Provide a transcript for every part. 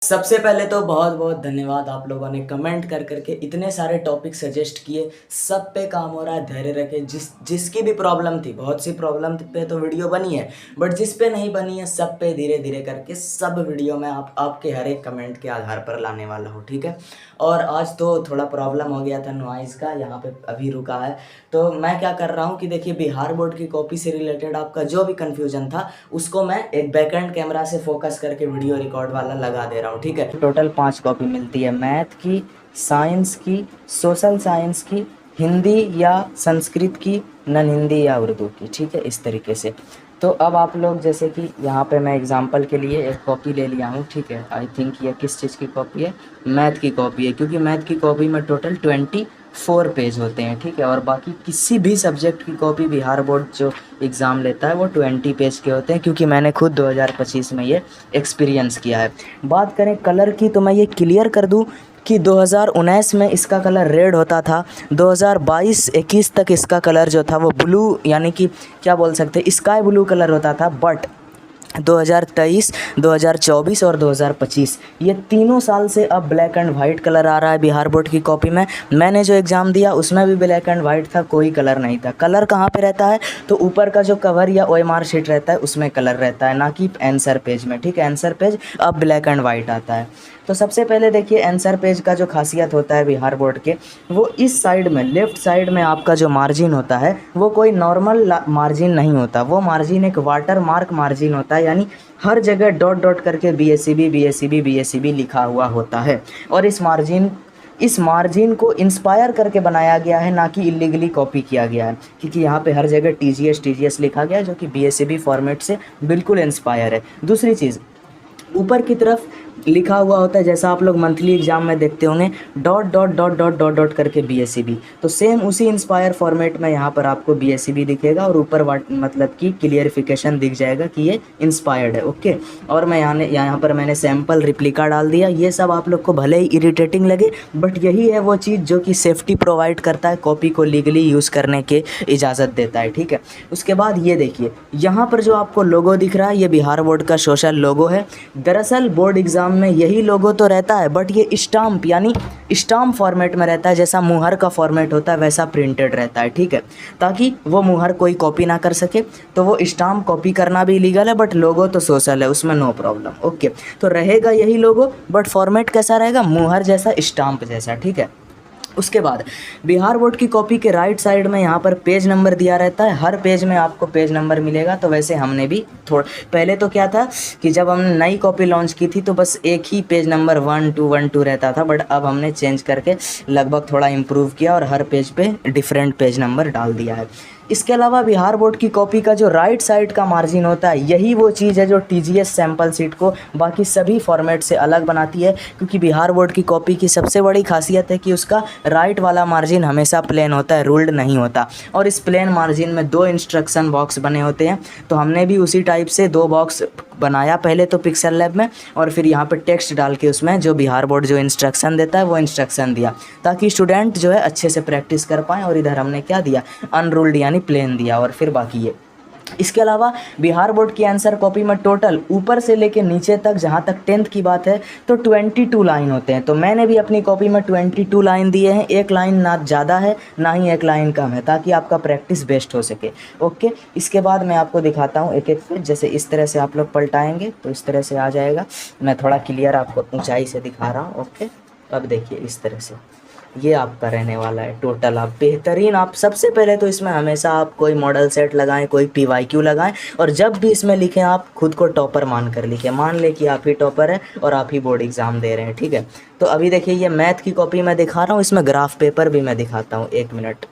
सबसे पहले तो बहुत बहुत धन्यवाद आप लोगों ने कमेंट कर करके इतने सारे टॉपिक सजेस्ट किए। सब पे काम हो रहा है, धैर्य रखें। जिसकी भी प्रॉब्लम थी, बहुत सी प्रॉब्लम पे तो वीडियो बनी है, बट जिस पे नहीं बनी है सब पे धीरे धीरे करके सब वीडियो में आपके हर एक कमेंट के आधार पर लाने वाला हूँ, ठीक है। और आज तो थोड़ा प्रॉब्लम हो गया था नॉइज़ का, यहाँ पे अभी रुका है। तो मैं क्या कर रहा हूँ कि देखिए, बिहार बोर्ड की कॉपी से रिलेटेड आपका जो भी कन्फ्यूजन था उसको मैं एक बैकएंड कैमरा से फोकस करके वीडियो रिकॉर्ड वाला लगा दे रहा हूँ, ठीक है। टोटल 5 कॉपी मिलती है, मैथ की, साइंस की, सोशल साइंस की, हिंदी या संस्कृत की, नन हिंदी या उर्दू की, ठीक है, इस तरीके से। तो अब आप लोग जैसे कि यहाँ पे मैं एग्जांपल के लिए एक कॉपी ले लिया हूँ, ठीक है। आई थिंक ये किस चीज़ की कॉपी है, मैथ की कॉपी है, क्योंकि मैथ की कॉपी में टोटल 24 पेज होते हैं, ठीक है। और बाकी किसी भी सब्जेक्ट की कॉपी बिहार बोर्ड जो एग्ज़ाम लेता है वो 20 पेज के होते हैं, क्योंकि मैंने खुद 2025 में ये एक्सपीरियंस किया है। बात करें कलर की तो मैं ये क्लियर कर दूँ कि 2019 में इसका कलर रेड होता था, 2022-21 तक इसका कलर जो था वो ब्लू, यानी कि क्या बोल सकते हैं, स्काई ब्लू कलर होता था। बट 2023, 2024 और 2025 ये तीनों साल से अब ब्लैक एंड वाइट कलर आ रहा है बिहार बोर्ड की कॉपी में। मैंने जो एग्ज़ाम दिया उसमें भी ब्लैक एंड वाइट था, कोई कलर नहीं था। कलर कहाँ पे रहता है, तो ऊपर का जो कवर या ओएमआर शीट रहता है उसमें कलर रहता है, ना कि आंसर पेज में, ठीक है। आंसर पेज अब ब्लैक एंड वाइट आता है। तो सबसे पहले देखिए, आंसर पेज का जो खासियत होता है बिहार बोर्ड के, वो इस साइड में, लेफ़्ट साइड में आपका जो मार्जिन होता है वो कोई नॉर्मल मार्जिन नहीं होता, वो मार्जिन एक वाटर मार्क मार्जिन होता है, यानी हर जगह डॉट डॉट करके बीएससीबी बीएससीबी बीएससीबी लिखा हुआ होता है। और इस मार्जिन को इंस्पायर करके बनाया गया है, ना कि इलीगली कॉपी किया गया है, क्योंकि यहाँ पे हर जगह टीजीएस लिखा गया है, जो कि बीएससीबी फॉर्मेट से बिल्कुल इंस्पायर है। दूसरी चीज़, ऊपर की तरफ लिखा हुआ होता है, जैसा आप लोग मंथली एग्जाम में देखते होंगे, dot dot dot dot dot dot करके बीएससीबी। तो सेम उसी इंस्पायर फॉर्मेट में यहाँ पर आपको बीएससीबी दिखेगा और ऊपर मतलब कि क्लियरिफिकेशन दिख जाएगा कि ये इंस्पायर्ड है, ओके। और मैं यहाँ पर मैंने सैम्पल रिप्लिका डाल दिया। ये सब आप लोग को भले ही इरिटेटिंग लगे, बट यही है वो चीज़ जो कि सेफ्टी प्रोवाइड करता है, कॉपी को लीगली यूज़ करने के इजाज़त देता है, ठीक है। उसके बाद ये देखिए, यहाँ पर जो आपको लोगो दिख रहा है ये बिहार बोर्ड का सोशल लोगो है। दरअसल बोर्ड एग्ज़ाम में यही लोगो तो रहता है, बट ये स्टाम्प, यानी स्टाम्प फॉर्मेट में रहता है। जैसा मुहर का फॉर्मेट होता है वैसा प्रिंटेड रहता है, ठीक है, ताकि वो मुहर कोई कॉपी ना कर सके। तो वो स्टाम्प कॉपी करना भी लीगल है, बट लोगो तो सोशल है, उसमें नो प्रॉब्लम, ओके। तो रहेगा यही लोगो, बट फॉर्मेट कैसा रहेगा, मुहर जैसा, स्टाम्प जैसा, ठीक है। उसके बाद बिहार बोर्ड की कॉपी के राइट साइड में यहाँ पर पेज नंबर दिया रहता है, हर पेज में आपको पेज नंबर मिलेगा। तो वैसे हमने भी थोड़ा पहले तो क्या था कि जब हमने नई कॉपी लॉन्च की थी तो बस एक ही पेज नंबर 1212 रहता था, बट अब हमने चेंज करके लगभग थोड़ा इम्प्रूव किया और हर पेज पे डिफरेंट पेज नंबर डाल दिया है। इसके अलावा बिहार बोर्ड की कॉपी का जो राइट साइड का मार्जिन होता है, यही वो चीज़ है जो टीजीएस सैम्पल सीट को बाकी सभी फॉर्मेट से अलग बनाती है, क्योंकि बिहार बोर्ड की कॉपी की सबसे बड़ी खासियत है कि उसका राइट वाला मार्जिन हमेशा प्लेन होता है, रूल्ड नहीं होता। और इस प्लेन मार्जिन में 2 इंस्ट्रक्शन बॉक्स बने होते हैं, तो हमने भी उसी टाइप से 2 बॉक्स बनाया पहले तो पिक्सल लैब में, और फिर यहाँ पे टेक्स्ट डाल के उसमें जो बिहार बोर्ड जो इंस्ट्रक्शन देता है वो इंस्ट्रक्शन दिया, ताकि स्टूडेंट जो है अच्छे से प्रैक्टिस कर पाएँ। और इधर हमने क्या दिया, अनरूल्ड यानी प्लेन दिया, और फिर बाकी ये। इसके अलावा बिहार बोर्ड की आंसर कॉपी में टोटल ऊपर से लेके नीचे तक, जहाँ तक 10th की बात है, तो 22 लाइन होते हैं। तो मैंने भी अपनी कॉपी में 22 लाइन दिए हैं, एक लाइन ना ज़्यादा है ना ही एक लाइन कम है, ताकि आपका प्रैक्टिस बेस्ट हो सके, ओके। इसके बाद मैं आपको दिखाता हूँ एक एक पेज। जैसे इस तरह से आप लोग पलटाएंगे तो इस तरह से आ जाएगा। मैं थोड़ा क्लियर आपको ऊँचाई से दिखा रहा हूँ, ओके। अब देखिए इस तरह से ये आपका रहने वाला है टोटल। आप बेहतरीन, आप सबसे पहले तो इसमें हमेशा आप कोई मॉडल सेट लगाएं, कोई पीवाईक्यू लगाएं, और जब भी इसमें लिखें आप खुद को टॉपर मान कर लिखें। मान लें कि आप ही टॉपर है और आप ही बोर्ड एग्ज़ाम दे रहे हैं, ठीक है। तो अभी देखिए, ये मैथ की कॉपी मैं दिखा रहा हूँ, इसमें ग्राफ पेपर भी मैं दिखाता हूँ, 1 मिनट,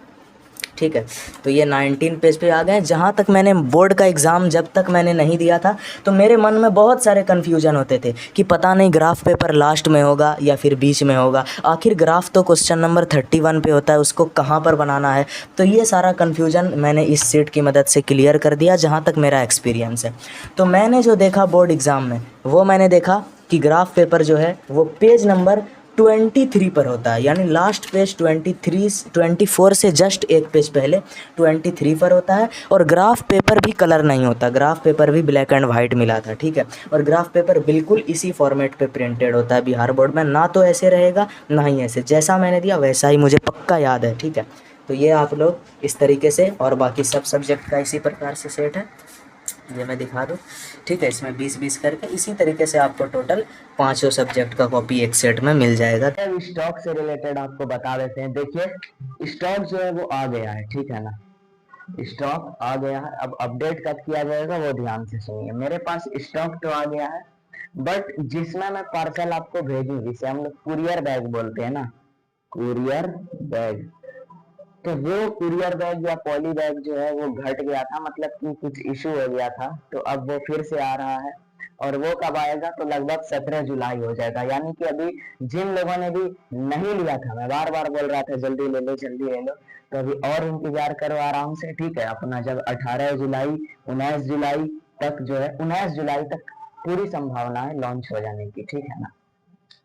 ठीक है। तो ये 19 पेज पे आ गए। जहाँ तक मैंने बोर्ड का एग्ज़ाम जब तक मैंने नहीं दिया था, तो मेरे मन में बहुत सारे कन्फ्यूजन होते थे कि पता नहीं ग्राफ पेपर लास्ट में होगा या फिर बीच में होगा, आखिर ग्राफ तो क्वेश्चन नंबर 31 पे होता है, उसको कहाँ पर बनाना है। तो ये सारा कन्फ्यूजन मैंने इस सीट की मदद से क्लियर कर दिया, जहाँ तक मेरा एक्सपीरियंस है। तो मैंने जो देखा बोर्ड एग्ज़ाम में, वो मैंने देखा कि ग्राफ पेपर जो है वो पेज नंबर 23 पर होता है, यानी लास्ट पेज 24 से जस्ट एक पेज पहले 23 पर होता है। और ग्राफ पेपर भी कलर नहीं होता, ग्राफ पेपर भी ब्लैक एंड वाइट मिला था, ठीक है। और ग्राफ पेपर बिल्कुल इसी फॉर्मेट पे प्रिंटेड होता है बिहार बोर्ड में, ना तो ऐसे रहेगा ना ही ऐसे, जैसा मैंने दिया वैसा ही मुझे पक्का याद है, ठीक है। तो ये आप लोग इस तरीके से, और बाकी सब सब्जेक्ट का इसी प्रकार से सेट है, ये मैं दिखा दूँ, ठीक है। इसमें 20-20 करके इसी तरीके से आपको टोटल 5 सब्जेक्ट का कॉपी एक सेट में मिल जाएगा। अब स्टॉक से रिलेटेड आपको बता देते हैं। देखिए स्टॉक जो है वो आ गया है, ठीक है ना, स्टॉक आ गया है। अब अपडेट कब किया जाएगा वो ध्यान से सुनिए। मेरे पास स्टॉक तो आ गया है, बट जिसमें मैं पार्सल आपको भेजूं, जिसे हम लोग कुरियर बैग बोलते हैं ना, कुरियर बैग, तो वो कुरियर बैग या पॉली बैग जो है वो घट गया था, मतलब कि कुछ इशू हो गया था, तो अब वो फिर से आ रहा है। और वो कब आएगा, तो लगभग 17 जुलाई हो जाएगा। यानी कि अभी जिन लोगों ने भी नहीं लिया था, मैं बार बार बोल रहा था जल्दी ले लो जल्दी ले लो, तो अभी और इंतजार करो आराम से, ठीक है। अपना जब 18 जुलाई 19 जुलाई तक जो है, 19 जुलाई तक पूरी संभावना है लॉन्च हो जाने की, ठीक है ना।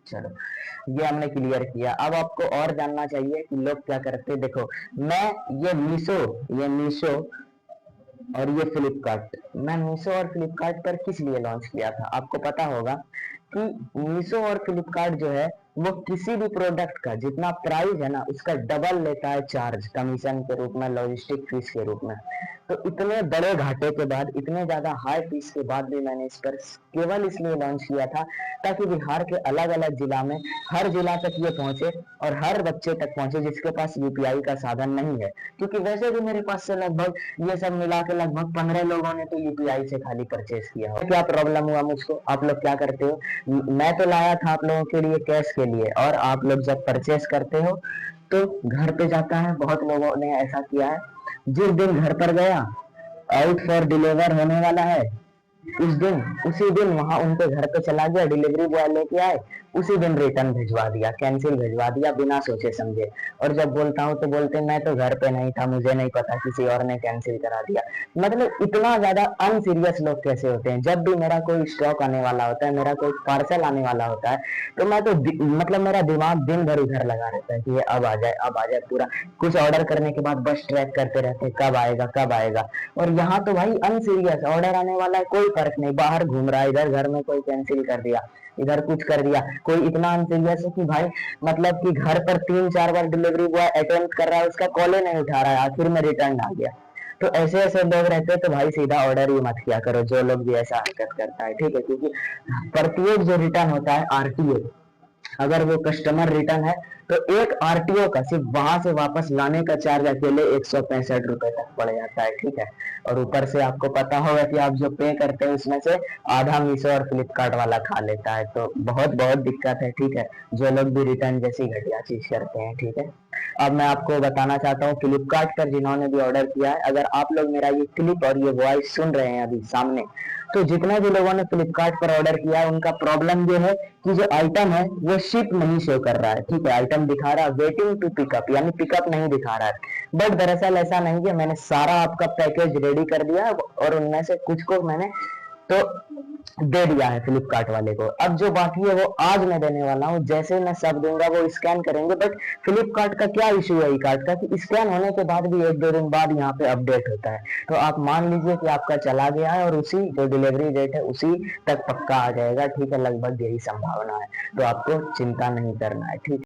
चलो ये हमने क्लियर किया। अब आपको और जानना चाहिए कि लोग क्या करते हैं। देखो मैं ये मीशो और ये फ्लिपकार्ट, मैं मीशो और फ्लिपकार्ट पर किस लिए लॉन्च किया था, आपको पता होगा कि मीशो और फ्लिपकार्ट जो है वो किसी भी प्रोडक्ट का जितना प्राइस है ना उसका डबल लेता है चार्ज, कमीशन के रूप में, लॉजिस्टिक फीस के रूप में। तो इतने बड़े घाटे के बाद, इतने ज्यादा हाई फीस के बाद भी मैंने इस पर केवल इसलिए लॉन्च किया था ताकि बिहार के अलग अलग जिला में हर जिला तक ये पहुंचे और हर बच्चे तक पहुंचे जिसके पास यूपीआई का साधन नहीं है। क्योंकि वैसे भी मेरे पास से लगभग ये सब मिला के लगभग 15 लोगों ने तो यूपीआई से खाली परचेज किया हो। क्या प्रॉब्लम हुआ मुझको, आप लोग क्या करते हो, मैं तो लाया था आप लोगों के लिए कैश के लिए, और आप लोग जब परचेस करते हो तो घर पे जाता है, बहुत लोगों ने ऐसा किया है, जिस दिन घर पर गया आउट फॉर डिलीवर होने वाला है, उसी दिन वहां उनके घर पे चला गया, डिलीवरी बॉय लेके आए, उसी दिन रिटर्न भिजवा दिया, कैंसिल भिजवा दिया बिना सोचे समझे। और जब बोलता हूँ तो बोलते मैं तो घर पे नहीं था, मुझे नहीं पता, किसी और ने कैंसिल करा दिया। मतलब इतना ज्यादा अनसीरियस लोग कैसे होते हैं। जब भी मेरा कोई स्टॉक आने वाला होता है, मेरा कोई पार्सल आने वाला होता है, तो मैं तो मतलब मेरा दिमाग दिन भर इधर लगा रहता है कि ये अब आ जाए अब आ जाए। पूरा कुछ ऑर्डर करने के बाद बस ट्रैक करते रहते हैं कब आएगा कब आएगा। और यहाँ तो भाई अनसीरियस, ऑर्डर आने वाला है कोई फर्क नहीं, बाहर घूम रहा है, इधर घर में कोई कैंसिल कर दिया, इधर कुछ कर दिया, कोई इतना अनसीरियस है कि भाई मतलब कि घर पर 3-4 बार डिलीवरी बॉय अटेम्प्ट कर रहा है, उसका कॉल ही नहीं उठा रहा है, आखिर में रिटर्न आ गया। तो ऐसे ऐसे लोग रहते हैं, तो भाई सीधा ऑर्डर ही मत किया करो जो लोग भी ऐसा हरकत करता है, ठीक है। क्योंकि प्रत्येक जो रिटर्न होता है आरटीओ, अगर वो कस्टमर रिटर्न है तो एक आरटीओ का सिर्फ वहां से वापस लाने का चार्ज अकेले 165 रुपए तक पड़ जाता है, ठीक है। और ऊपर से आपको पता होगा कि आप जो पे करते हैं उसमें से आधा मीशो और फ्लिपकार्ट वाला खा लेता है, तो बहुत बहुत दिक्कत है, ठीक है, जो लोग भी रिटर्न जैसी घटिया चीज करते हैं, ठीक है। अब मैं आपको बताना चाहता हूँ फ्लिपकार्ट पर जिन्होंने भी ऑर्डर किया है, अगर आप लोग मेरा ये क्लिप और ये वॉइस सुन रहे हैं अभी सामने, तो जितने भी लोगों ने फ्लिपकार्ट पर ऑर्डर किया है उनका प्रॉब्लम ये है कि जो आइटम है वो शिप नहीं शो कर रहा है, ठीक है। आइटम दिखा रहा है वेटिंग टू पिकअप, यानी पिकअप नहीं दिखा रहा है। बट दरअसल ऐसा नहीं है, मैंने सारा आपका पैकेज रेडी कर दिया और उनमें से कुछ को मैंने तो दे दिया है फ्लिपकार्ट वाले को। अब जो बाकी है वो आज मैं देने वाला हूँ, जैसे मैं सब दूंगा वो स्कैन करेंगे। बट फ्लिपकार्ट का क्या इशू है ई कार्ड का, कि स्कैन होने के बाद भी 1-2 दिन बाद यहाँ पे अपडेट होता है। तो आप मान लीजिए कि आपका चला गया है और उसी जो डिलीवरी डेट है उसी तक पक्का आ जाएगा, ठीक है, लगभग यही संभावना है। तो आपको चिंता नहीं करना है, ठीक है।